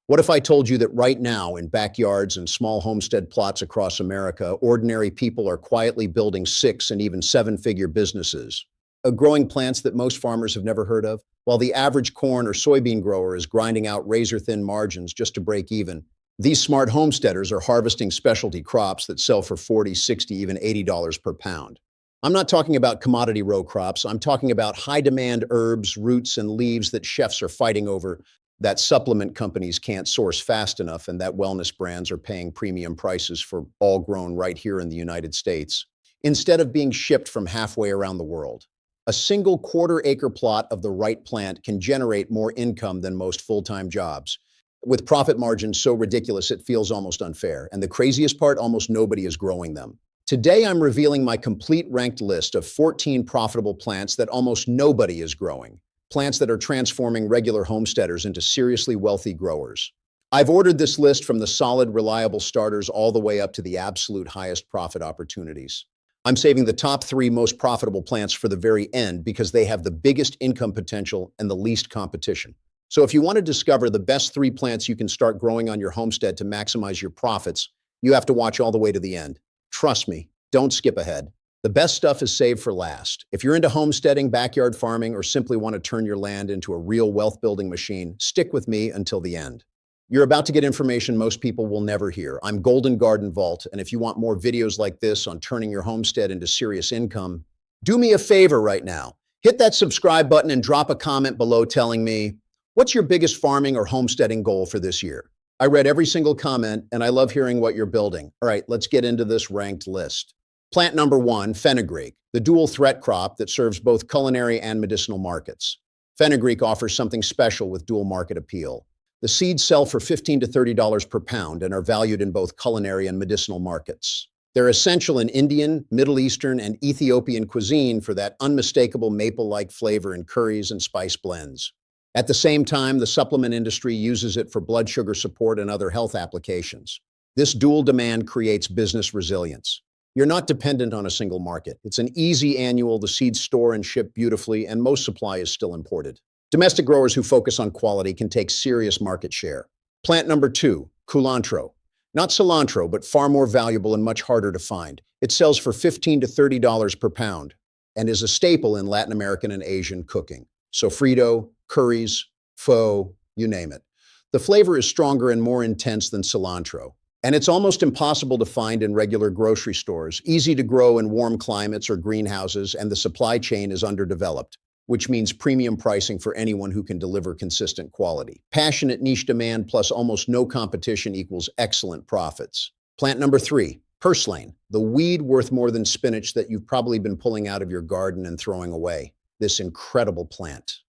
What if I told you that right now, in backyards and small homestead plots across America, ordinary people are quietly building and even seven-figure businesses, growing plants that most farmers have never heard of? While the average corn or soybean grower is grinding out razor-thin margins just to break even, these smart homesteaders are harvesting specialty crops that sell for $40, $60, even $80 per pound. I'm not talking about commodity row crops. I'm talking about high-demand herbs, roots, and leaves that chefs are fighting over, that supplement companies can't source fast enough, and that wellness brands are paying premium prices for, all grown right here in the United States, instead of being shipped from halfway around the world. A single quarter-acre plot of the right plant can generate more income than most full-time jobs, with profit margins so ridiculous it feels almost unfair. And the craziest part, almost nobody is growing them. Today, I'm revealing my complete ranked list of 14 profitable plants that almost nobody is growing. Plants that are transforming regular homesteaders into seriously wealthy growers. I've ordered this list from the solid, reliable starters all the way up to the absolute highest profit opportunities. I'm saving the top 3 most profitable plants for the very end because they have the biggest income potential and the least competition. So if you want to discover the best 3 plants you can start growing on your homestead to maximize your profits, you have to watch all the way to the end. Trust me, don't skip ahead. The best stuff is saved for last. If you're into homesteading, backyard farming, or simply want to turn your land into a real wealth-building machine, stick with me until the end. You're about to get information most people will never hear. I'm Golden Garden Vault, and if you want more videos like this on turning your homestead into serious income, do me a favor right now. Hit that subscribe button and drop a comment below telling me, what's your biggest farming or homesteading goal for this year? I read every single comment, and I love hearing what you're building. All right, let's get into this ranked list. Plant number 1, fenugreek, the dual threat crop that serves both culinary and medicinal markets. Fenugreek offers something special with dual market appeal. The seeds sell for $15 to $30 per pound and are valued in both culinary and medicinal markets. They're essential in Indian, Middle Eastern, and Ethiopian cuisine for that unmistakable maple-like flavor in curries and spice blends. At the same time, the supplement industry uses it for blood sugar support and other health applications. This dual demand creates business resilience. You're not dependent on a single market. It's an easy annual, the seeds store and ship beautifully, and most supply is still imported. Domestic growers who focus on quality can take serious market share. Plant number 2, culantro. Not cilantro, but far more valuable and much harder to find. It sells for $15 to $30 per pound and is a staple in Latin American and Asian cooking. Sofrito, curries, pho, you name it. The flavor is stronger and more intense than cilantro, and it's almost impossible to find in regular grocery stores, easy to grow in warm climates or greenhouses, and the supply chain is underdeveloped, which means premium pricing for anyone who can deliver consistent quality. Passionate niche demand plus almost no competition equals excellent profits. Plant number 3, purslane, the weed worth more than spinach that you've probably been pulling out of your garden and throwing away. This incredible plant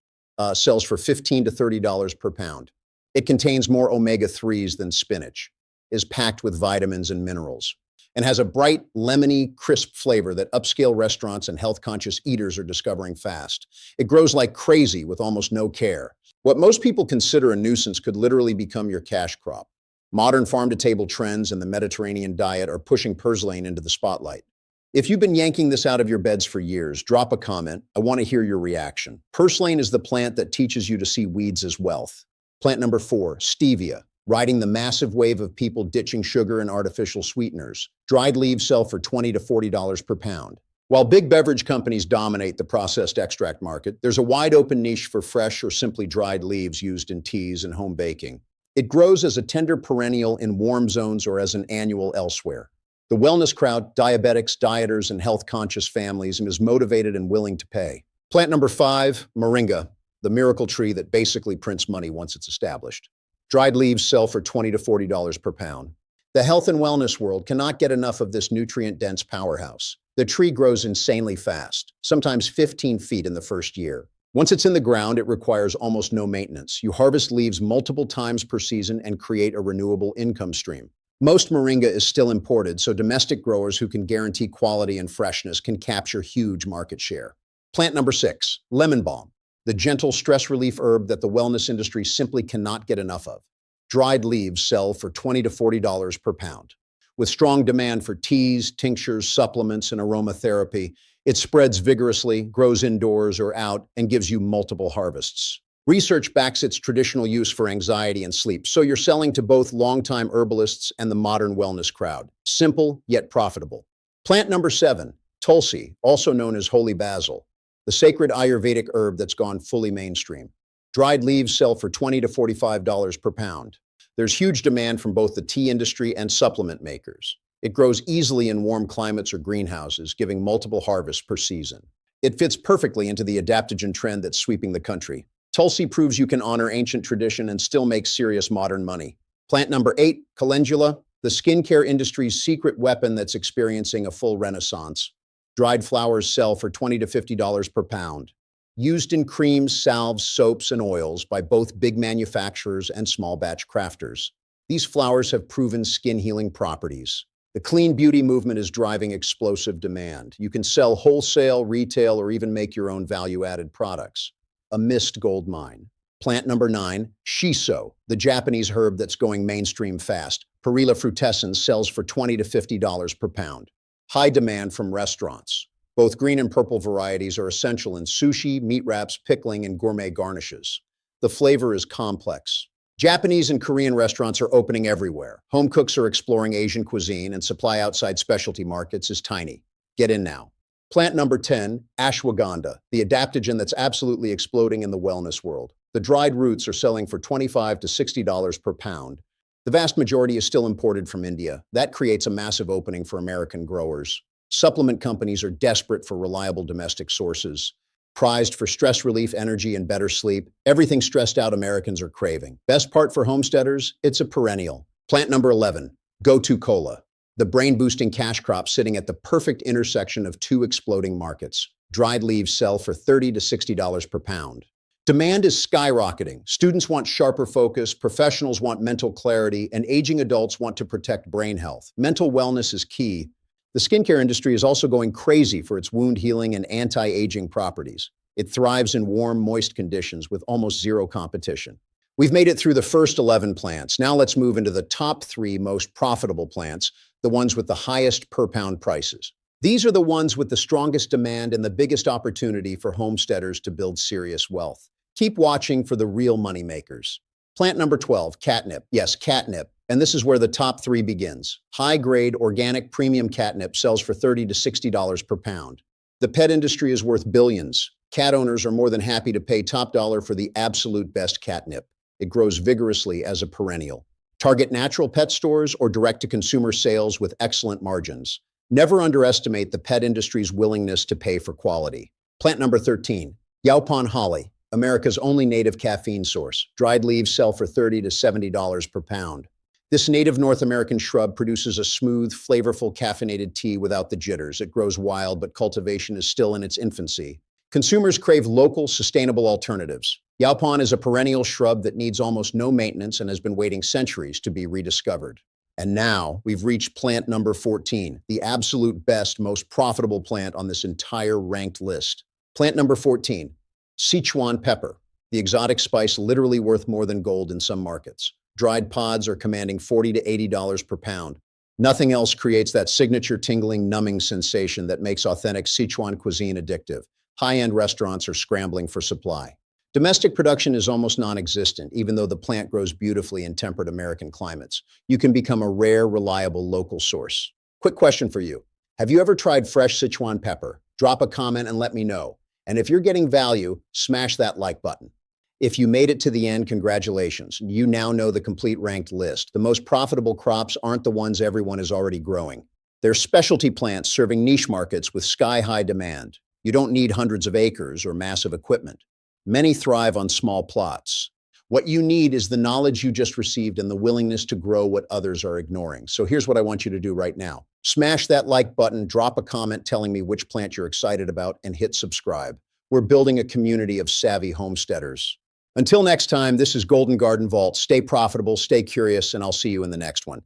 sells for $15 to $30 per pound. It contains more omega-3s than spinach, is packed with vitamins and minerals, and has a bright, lemony, crisp flavor that upscale restaurants and health-conscious eaters are discovering fast. It grows like crazy with almost no care. What most people consider a nuisance could literally become your cash crop. Modern farm-to-table trends and the Mediterranean diet are pushing purslane into the spotlight. If you've been yanking this out of your beds for years, drop a comment. I want to hear your reaction. Purslane is the plant that teaches you to see weeds as wealth. Plant number 4, stevia, riding the massive wave of people ditching sugar and artificial sweeteners. Dried leaves sell for $20 to $40 per pound. While big beverage companies dominate the processed extract market, there's a wide open niche for fresh or simply dried leaves used in teas and home baking. It grows as a tender perennial in warm zones or as an annual elsewhere. The wellness crowd, diabetics, dieters, and health-conscious families, is motivated and willing to pay. Plant number 5, moringa, the miracle tree that basically prints money once it's established. Dried leaves sell for $20 to $40 per pound. The health and wellness world cannot get enough of this nutrient-dense powerhouse. The tree grows insanely fast, sometimes 15 feet in the first year. Once it's in the ground, it requires almost no maintenance. You harvest leaves multiple times per season and create a renewable income stream. Most moringa is still imported, so domestic growers who can guarantee quality and freshness can capture huge market share. Plant number 6, lemon balm, the gentle stress relief herb that the wellness industry simply cannot get enough of. Dried leaves sell for $20 to $40 per pound. With strong demand for teas, tinctures, supplements, and aromatherapy, it spreads vigorously, grows indoors or out, and gives you multiple harvests. Research backs its traditional use for anxiety and sleep, so you're selling to both longtime herbalists and the modern wellness crowd. Simple, yet profitable. Plant number 7, Tulsi, also known as holy basil, the sacred Ayurvedic herb that's gone fully mainstream. Dried leaves sell for $20 to $45 per pound. There's huge demand from both the tea industry and supplement makers. It grows easily in warm climates or greenhouses, giving multiple harvests per season. It fits perfectly into the adaptogen trend that's sweeping the country. Tulsi proves you can honor ancient tradition and still make serious modern money. Plant number 8, calendula, the skincare industry's secret weapon that's experiencing a full renaissance. Dried flowers sell for $20 to $50 per pound. Used in creams, salves, soaps, and oils by both big manufacturers and small batch crafters. These flowers have proven skin-healing properties. The clean beauty movement is driving explosive demand. You can sell wholesale, retail, or even make your own value-added products. A missed gold mine. Plant number 9, shiso, the Japanese herb that's going mainstream fast. Perilla frutescens sells for $20 to $50 per pound. High demand from restaurants. Both green and purple varieties are essential in sushi, meat wraps, pickling, and gourmet garnishes. The flavor is complex. Japanese and Korean restaurants are opening everywhere. Home cooks are exploring Asian cuisine, and supply outside specialty markets is tiny. Get in now. Plant number 10, ashwagandha, the adaptogen that's absolutely exploding in the wellness world. The dried roots are selling for $25 to $60 per pound. The vast majority is still imported from India. That creates a massive opening for American growers. Supplement companies are desperate for reliable domestic sources. Prized for stress relief, energy, and better sleep, everything stressed out Americans are craving. Best part for homesteaders? It's a perennial. Plant number 11, go-to cola, the brain-boosting cash crop sitting at the perfect intersection of two exploding markets. Dried leaves sell for $30 to $60 per pound. Demand is skyrocketing. Students want sharper focus, professionals want mental clarity, and aging adults want to protect brain health. Mental wellness is key. The skincare industry is also going crazy for its wound healing and anti-aging properties. It thrives in warm, moist conditions with almost zero competition. We've made it through the first 11 plants. Now let's move into the top 3 most profitable plants, the ones with the highest per-pound prices. These are the ones with the strongest demand and the biggest opportunity for homesteaders to build serious wealth. Keep watching for the real money makers. Plant number 12, catnip. Yes, catnip. And this is where the top 3 begins. High-grade, organic, premium catnip sells for $30 to $60 per pound. The pet industry is worth billions. Cat owners are more than happy to pay top dollar for the absolute best catnip. It grows vigorously as a perennial. Target natural pet stores or direct-to-consumer sales with excellent margins. Never underestimate the pet industry's willingness to pay for quality. Plant number 13, Yaupon holly, America's only native caffeine source. Dried leaves sell for $30 to $70 per pound. This native North American shrub produces a smooth, flavorful caffeinated tea without the jitters. It grows wild, but cultivation is still in its infancy. Consumers crave local, sustainable alternatives. Yaupon is a perennial shrub that needs almost no maintenance and has been waiting centuries to be rediscovered. And now we've reached plant number 14, the absolute best, most profitable plant on this entire ranked list. Plant number 14, Sichuan pepper, the exotic spice literally worth more than gold in some markets. Dried pods are commanding $40 to $80 per pound. Nothing else creates that signature tingling, numbing sensation that makes authentic Sichuan cuisine addictive. High-end restaurants are scrambling for supply. Domestic production is almost non-existent, even though the plant grows beautifully in temperate American climates. You can become a rare, reliable local source. Quick question for you. Have you ever tried fresh Sichuan pepper? Drop a comment and let me know. And if you're getting value, smash that like button. If you made it to the end, congratulations. You now know the complete ranked list. The most profitable crops aren't the ones everyone is already growing. They're specialty plants serving niche markets with sky-high demand. You don't need hundreds of acres or massive equipment. Many thrive on small plots. What you need is the knowledge you just received and the willingness to grow what others are ignoring. So here's what I want you to do right now. Smash that like button, drop a comment telling me which plant you're excited about, and hit subscribe. We're building a community of savvy homesteaders. Until next time, this is Golden Garden Vault. Stay profitable, stay curious, and I'll see you in the next one.